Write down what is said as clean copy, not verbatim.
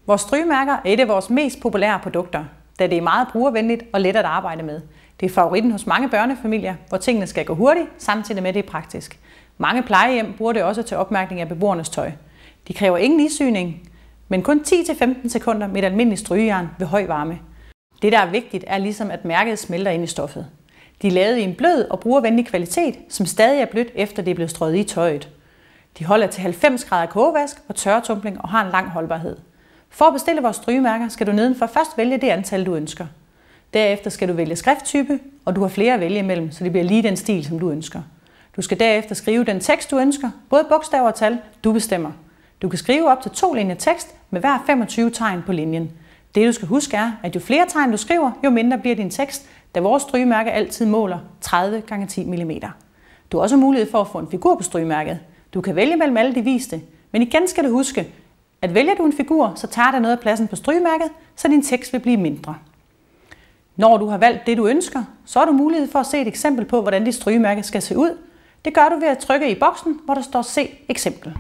Vores strygemærker er et af vores mest populære produkter, da det er meget brugervenligt og let at arbejde med. Det er favoritten hos mange børnefamilier, hvor tingene skal gå hurtigt, samtidig med det er praktisk. Mange plejehjem bruger det også til opmærkning af beboernes tøj. De kræver ingen issyning, men kun 10-15 sekunder med et almindeligt strygejern ved høj varme. Det, der er vigtigt, er ligesom, at mærket smelter ind i stoffet. De er lavet i en blød og brugervenlig kvalitet, som stadig er blødt, efter det er blevet strøget i tøjet. De holder til 90 grader kogevask og tørretumbling og har en lang holdbarhed. For at bestille vores strygemærker skal du nedenfor først vælge det antal, du ønsker. Derefter skal du vælge skrifttype, og du har flere at vælge imellem, så det bliver lige den stil, som du ønsker. Du skal derefter skrive den tekst, du ønsker, både bogstaver og tal, du bestemmer. Du kan skrive op til 2 linjer tekst med hver 25 tegn på linjen. Det du skal huske er, at jo flere tegn du skriver, jo mindre bliver din tekst, da vores strygemærke altid måler 30 x 10 mm. Du har også mulighed for at få en figur på strygemærket. Du kan vælge mellem alle de viste, men igen skal du huske, at vælger du en figur, så tager det noget af pladsen på strygemærket, så din tekst vil blive mindre. Når du har valgt det, du ønsker, så har du mulighed for at se et eksempel på, hvordan dit strygemærke skal se ud. Det gør du ved at trykke i boksen, hvor der står Se eksempel.